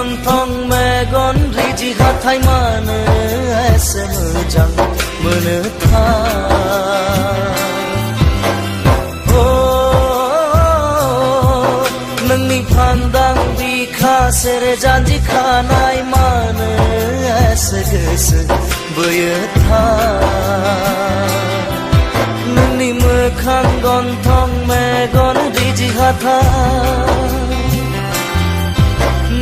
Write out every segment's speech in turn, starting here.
गन्थं मेगन रिजि हाथाय मानो एसे मोजां मोनोथाय नोंनि फान्दां बिखा सेरे जानजि खानाय मानो एसे गोसो बोयोथाय नोंनि मोखां गन्थं मेगन रिजि हाथाय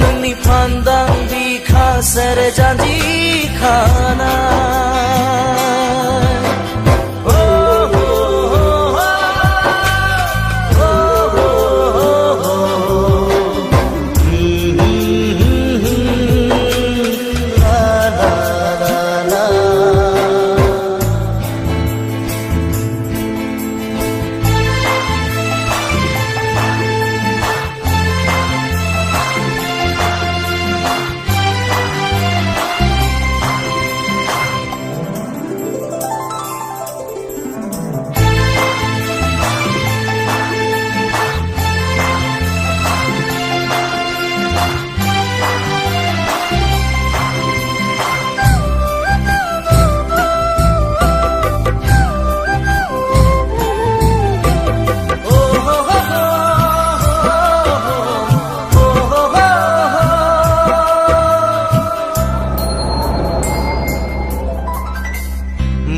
नोंनि फान्दां बिखा सेरे जानजि खानाय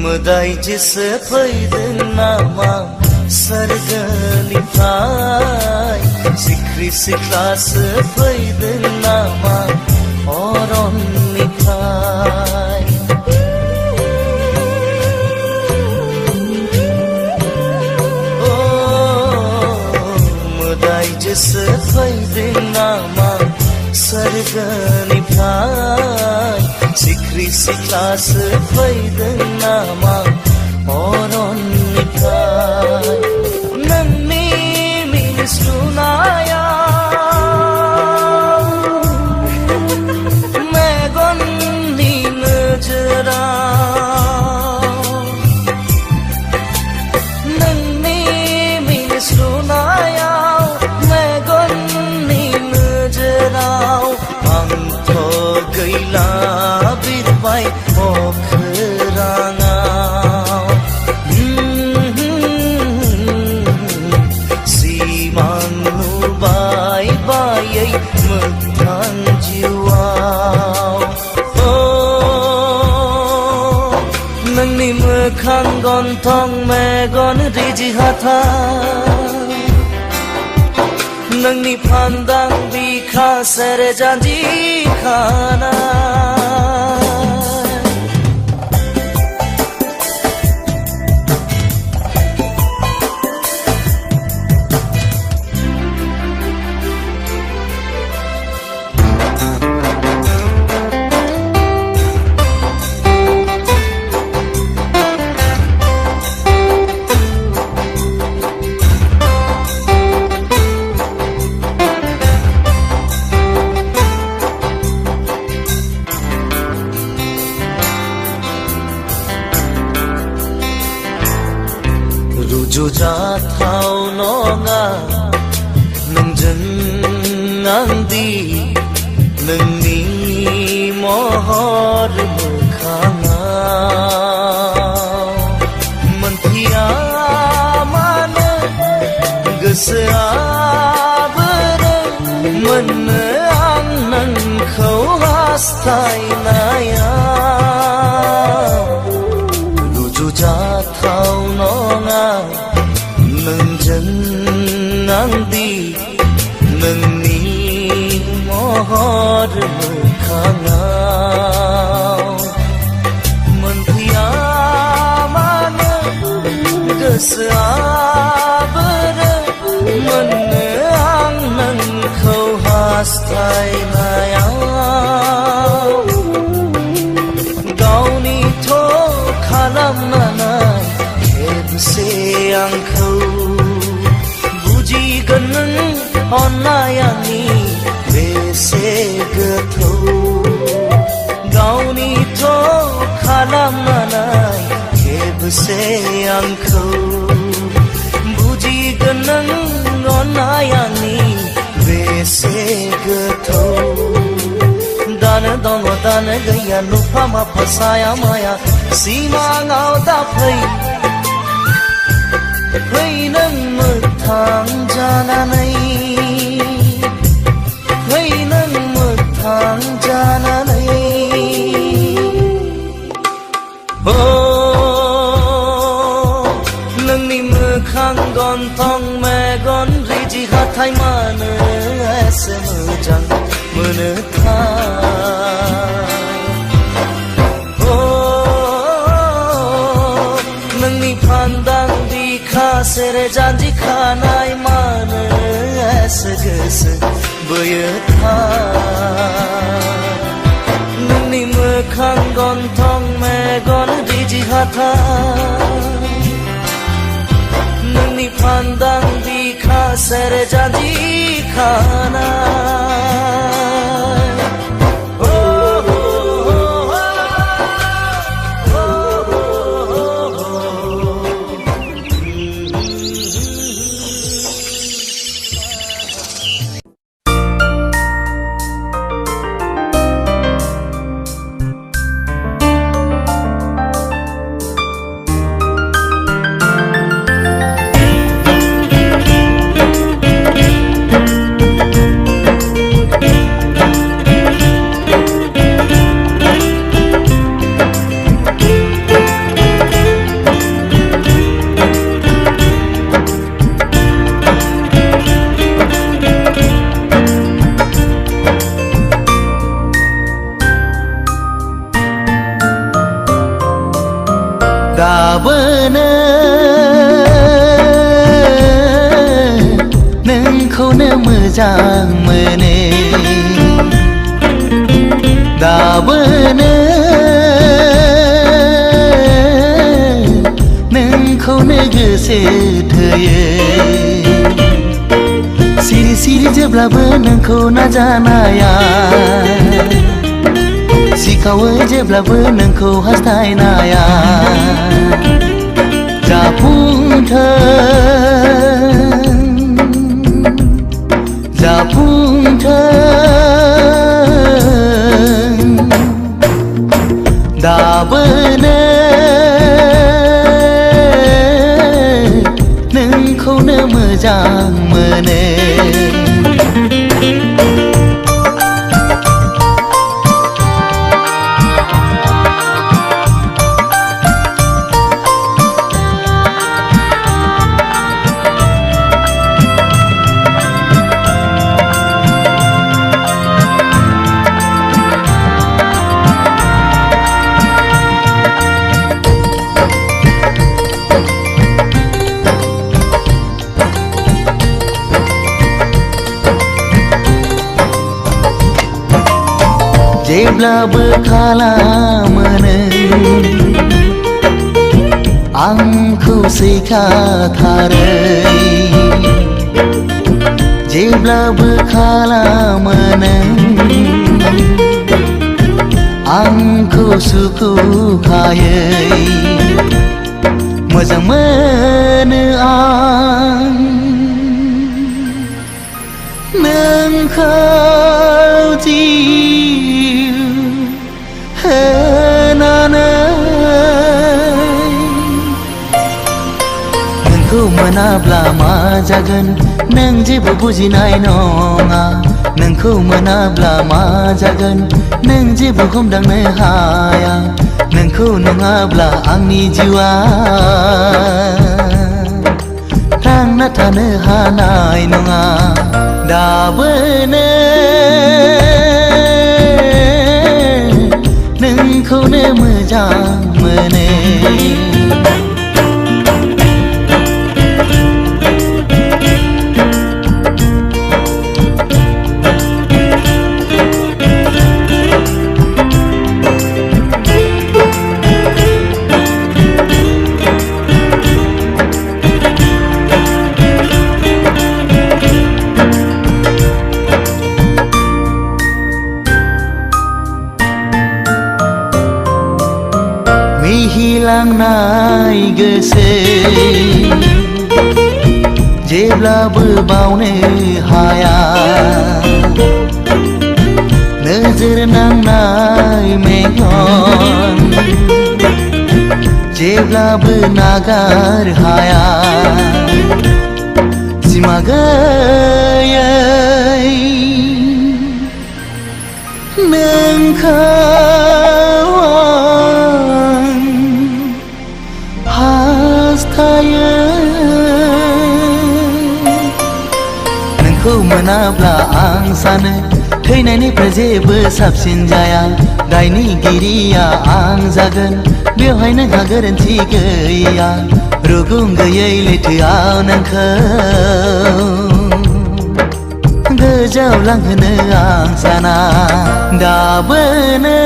मोदायजोसो फैदों नामा सोरगोनिफ्राय सिख्रि सिख्लासो फैदों नामा अरननिफ्राय मोदायजोसो फैदों नामा सोरगोनिफ्राय सिख्रि सिख्लासो फैदों नामा अरननिफ्राय नोंनि मिनिस्लुनायाव मेगननि नोजोराव नोंनि मिनिस्लुनायाव मेगननि नोजोराव आंथ' गैला बिरबाय अख्राङाव सिमां नुबाय बायै मोगथां जिउआव नोंनि मोखां गन्थं मेगन रिजि हाथाय नोंनि फान्दां बिखा सेरे जानजि खानाय रुजुजाथाव नङा नोंजों आंदि नोंनि महर मोखाङाव मोनथिया मानो गोसोआ बोरो मोननो आं नोंखौ हास्थायनायाव रुजुजाथाव नङा नोंजों आंदि नोंनि महर मोखाङाव मोनथिया मानो गोसोआ बोरो मोननो आं नोंखौ हास्थायनायाव गावनिथ' खालामनानै खेबसे आंखौ बुजिगोन नों अननाय आंनि बेसे गोथौ गावनिथ' खालामनानै खेबसे आंखौ बुजिगोन नों अननाय आंनि बेसे गोथौ सिमाङानो गैया नुफा माफा साया माया सिमाङाव दा फै नों मोगथां जानानै फै नों मोगथां जानानै नोंनि मोखां गन्थं मेगन रिजि हाथाय मानो एसे मोजां नोंनि फान्दां बिखा सेरे जानजि खानाय मानो एसे गोसो बोयो नोंनि मोखां गन्थं मेगन रिजि हाथाय नोंनि फान्दां बिखा सेरे जानजि खानाय गाबोनो नोंखौनो मोजां मोनो गाबोनो नोंखौनो गोसो थोयो सिरि सिरि जेब्लाबो नोंखौ नाजानाया सिखावो जेब्लाबो नोंखौ हास्थायनाया जाफुंथों दाबोनो नोंखौनो मोजां मोनो जेब्लाबो खालामो नों आंखौ सैखाथारै जेब्लाबो खालामो नों आंखौ सुखुखायै मोजां मोनो आं नोंखौ नोंखौ मोनाब्ला मा जागोन नों जेबो बुजिनाय नङा नोंखौ मोनाब्ला मा जागोन नों जेबो हमदांनो हाया नोंखौ नङाब्ला आंनि जिउआ थांना थानो हानाय नङा दाबोनो नोंखौनो मोजां मोनो मिहिलांनाय गोसो जेब्लाबो बावनो हाया नोजोर नांनाय जेब्लाबो नागार हाया सिमा गैयै नोंखौ आं हास्थायो नोंखौ मोनाब्ला आं सानो थैनायनिफ्राय जेबो साबसिन जाया दायनिगिरिया आं जागोन बेवहाय नोंहा गोरोन्थि गैया रुगुं गैयै लैथोआव नोंखौ गोजावलांहोनो आं साना दाबोनो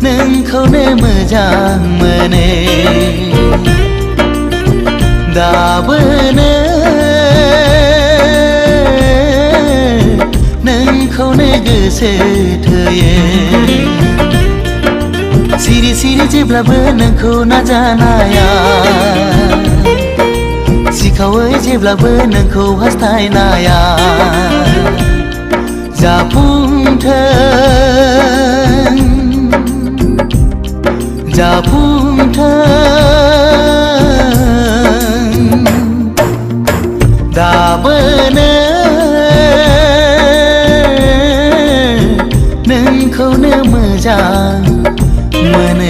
नोंखौनो मोजां मोनो दाबोनो नोंखौनो गोसो थोयो सिरि सिरि जेब्लाबो नोंखौ नाजानाया सिखावै जेब्लाबो नोंखौ हास्थायनाया जाफुंथों जाफुंथों दाबोनो नोंखौनो मोजां मोनो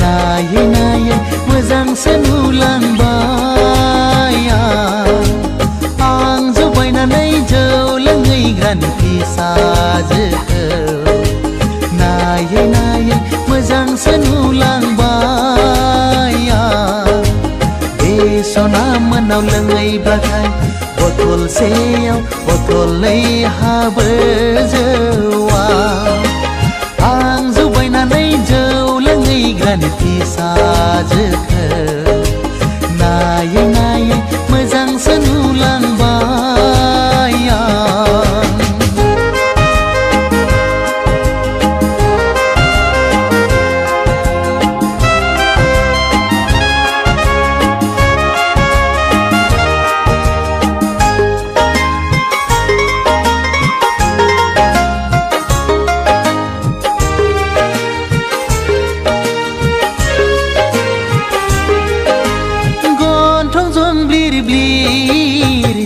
नायै नायै मोजांसो नुलांबाय आं जौ बायनानै जौ लोंहैग्रानि फिसाजोखौ नायै नायै मोजांसो नुलांबाय बे सना मोनाव लोंहैब्लाथाय बथलसेयाव बथलनै हाबो जौआ आं जौ बायनानै जौ लोंहैग्रानि फिसाजोखौ नायै नायै मोजांसो नुलांबाय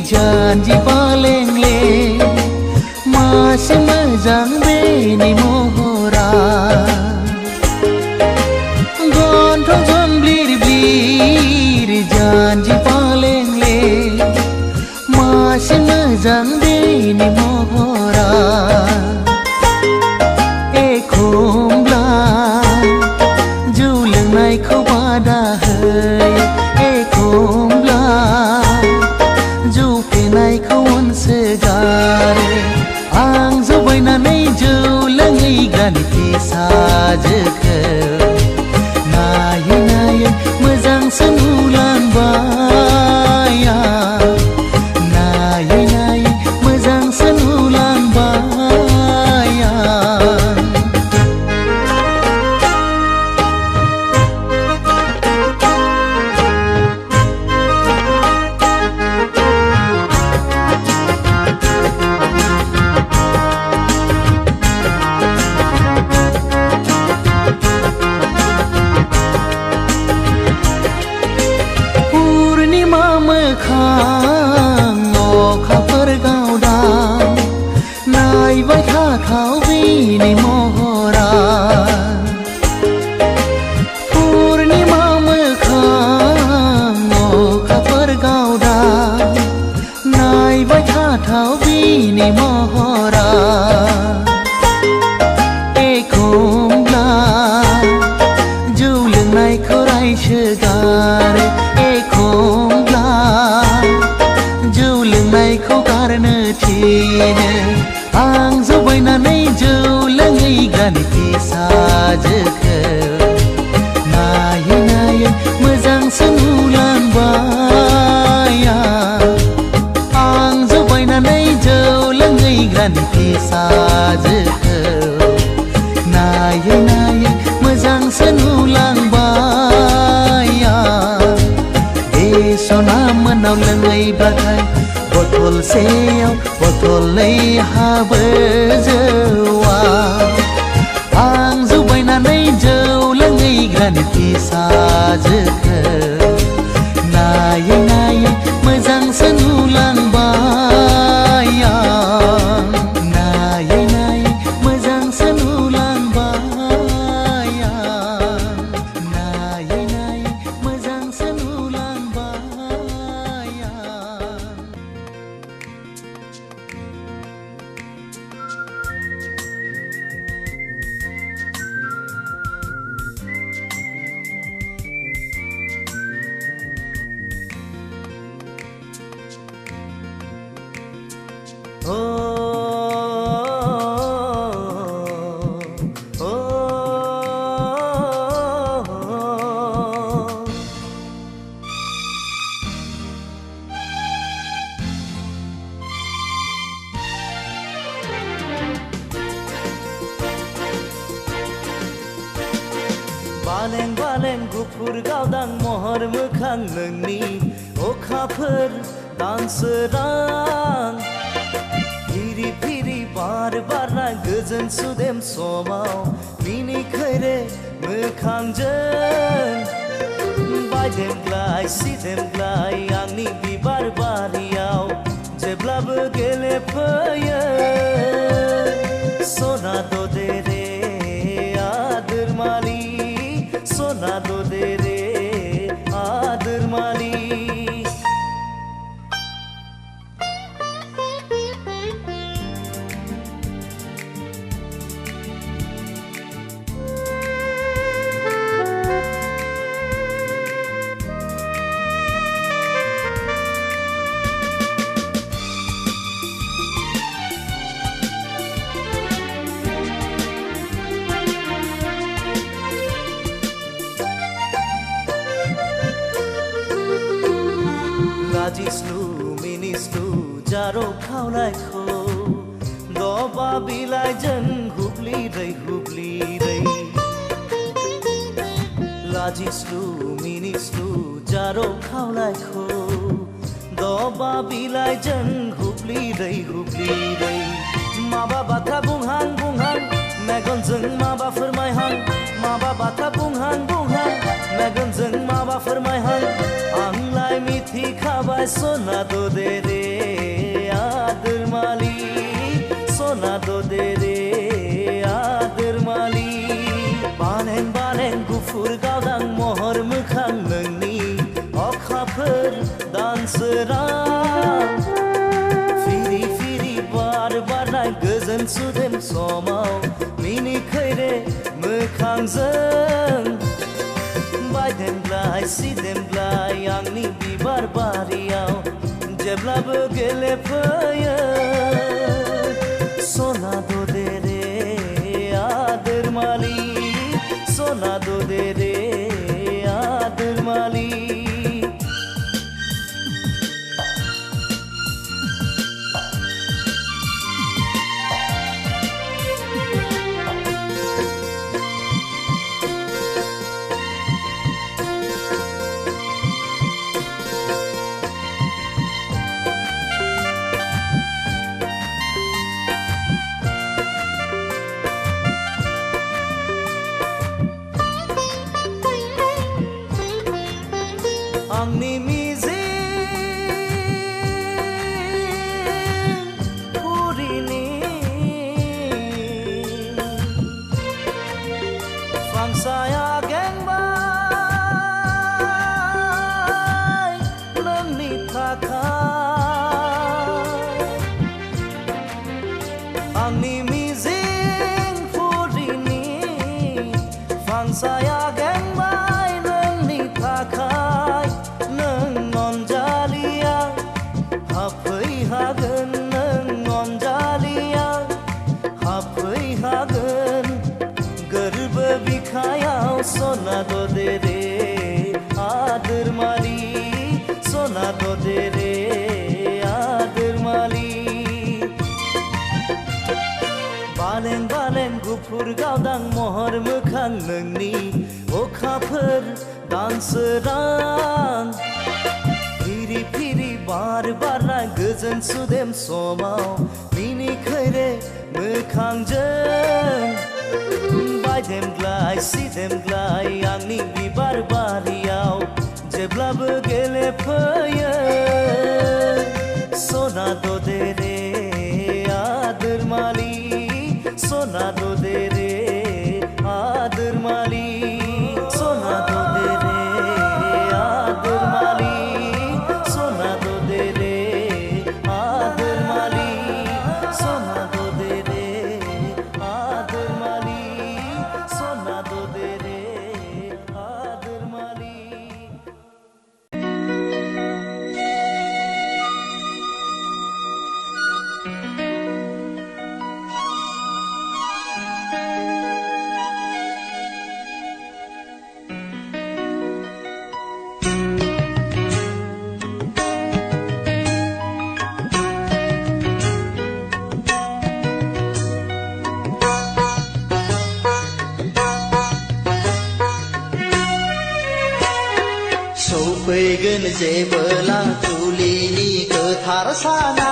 जानजि पालेंले मासे मोजां बेनि महरा गन्थं जंब्लिर ब्लिर जानजि पालेंले मासे मोजां बेनि महरा एखमब्ला जौ लोंनायखौ बादा होयो एखमब्ला जौ फेनायखौ अनसोगारो आं जौ बायनानै जौ लोंहैग्रानि फिसाजोखौ नायै नायै मोजांसो नुलांबाय नायै नायै मोजांसो नुलांबाय थाथाव बिनि महरा पुर्णिमा मोखां अखाफोर गावदा नायबाय थाथाव बिनि महरा एखमब्ला जौ लोंनायखौ रायसोगारो एखमब्ला जौ लोंनायखौ गारनो थिनो आं जौ बायनानै जौ लोंहैग्रानि फिसाजोखौ नायै नायै मोजांसो नुलांबाय आं जौ बायनानै जौ लोंहैग्रानि फिसाजोखौ नायै नायै मोजांसो नुलांबाय बे सना मोनाव लोंहैब्लाथाय बथलसेयाव बथलनै हाबो जौआ आं जौ बायनानै जौ लोंहैग्रानि फिसाजोखौ नायै नायै मोजांसो नुलांबाय नायै नायै मोजांसो नुलांबाय नायै नायै मोजांसो नुलांबाय बालें बालें गुफुर गावदां महर मोखां नोंनि अखाफोर दानसोरां फिरि फिरि बार बारनाय गोजोन सुदेम समाव मिनिखैरे मोखांजों बायदेमग्लाय सिदेमग्लाय आंनि बिबार बारियाव जेब्लाबो गेलेफैयो सना दे रे आदोर मालि सना दे रे आदोर मालि लाजिस्लु मिनिस्लु जारो खावलायखौ दबा बिलाइजों हुब्लिरै लाजिस्लु मिनिस्लु जारो खावलायखौ दबा बिलाइजों हुब्लिरै माबा बाथ्रा बुंहां मेगनजों माबा फोरमायहां माबा बाथ्रा बुंहां मेगनजों माबा फोरमायहां आंलाय मिथिखाबाय सना दे रे आदोर मालि सना दे रे आदोर मालि बालें बालें गुफुर गावदां महर मोखां नोंनि अखाफोर दानसोरां फिरि फिरि बार बारनाय गोजोन सुदेम समाव मिनिखैरे मोखांजों बायदेमग्लाय सिदेमग्लाय आंनि बिबार बारियाव जेब्लाबो गेलेफैयो सना दे रे आदोर मालि सना दे रे आदोर मालि आंनि मिजिं पुरिनि गुफुर गावदां महर मोखां नोंनि अखाफोर दानसोरां फिरि फिरि बार बारना गोजोन सुदेम समाव मिनिखैरे मोखांजों बायदेमग्लाय सिदेमग्लाय आंनि बिबार बारियाव जेब्लाबो गेलेफैयो सना दे रे आदोर मालि सना दे रे आदोर मालि सना दे रे आदोर मालि सना दे रे आदोर मालि सना दे रे आदोर मालि सना दे रे आदोर मालि सौफैगोन जेबोला जुलिनि गोथार साना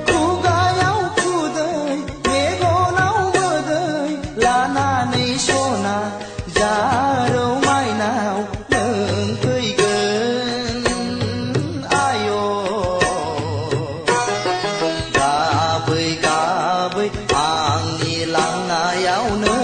खुगायाव खुदै मेगनाव मोदै लानानै सना जारौ माइनाव नों फैगोन आय' गाबै गाबै आंनि लांनायाव नों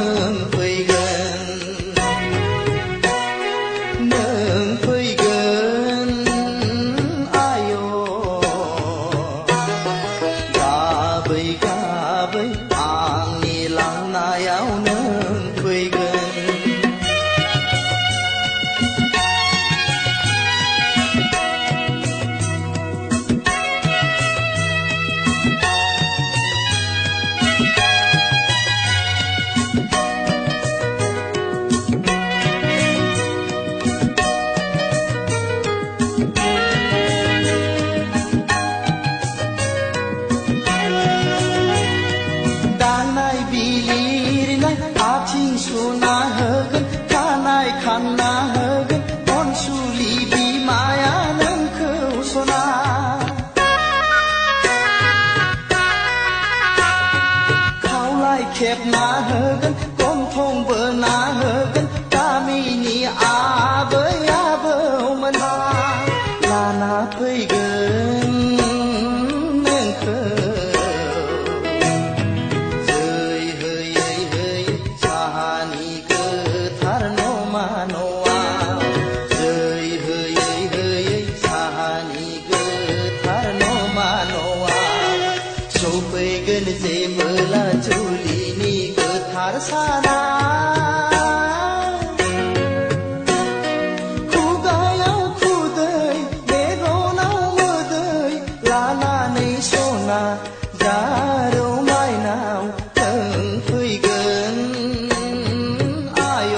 खेबना होगोन गन्थं बोना होगोन गामिनि आबै आबौमोनहा लाना फैगोन नोंखौ जै होयै होयै साहानि गोथार नमा न'आव जै होयै होयै साहानि गोथार नमा न'आव सौफैगोन जेबोला जुलिनि गोथार साना खुगायाव खुदै मेगनाव मोदै लानानै सना जारौ माइनाव नों फैगोन आय'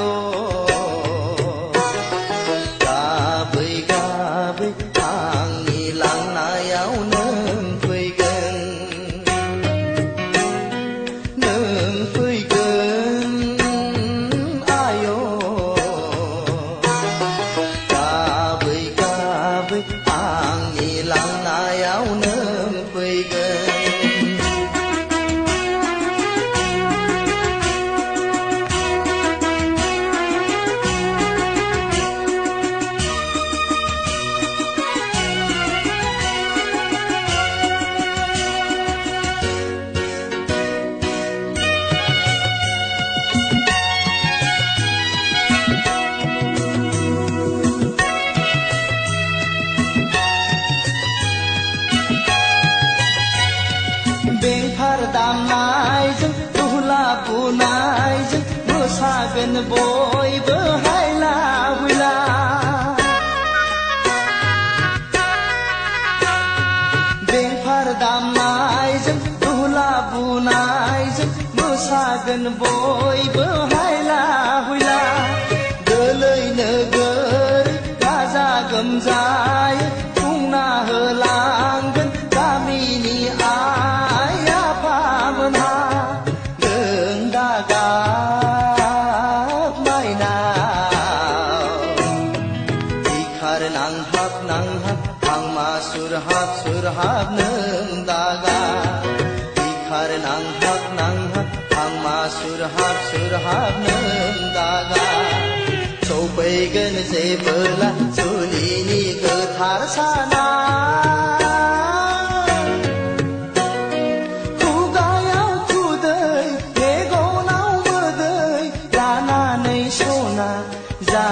गाबै गाबै आंनि लांनायाव नों फैगोन आय' गाबै गाबै आंनि लांनायाव नों फैगोन बेंफार दामनायजों दुहला बुनायजों मोसागोन बयबो हायला हुइला बेंफार दामनायजों दुहला बुनायजों मोसागोन बयबो हायला हुइला गोलै नोगोर गाजा गोमजायै खुंना होलांगोन गामिनि आइ आफा जागा सौफैगोन जेबोला जुलिनि गोथार साना खुगायाव खुदै मेगनाव मोदै लानानै सना जा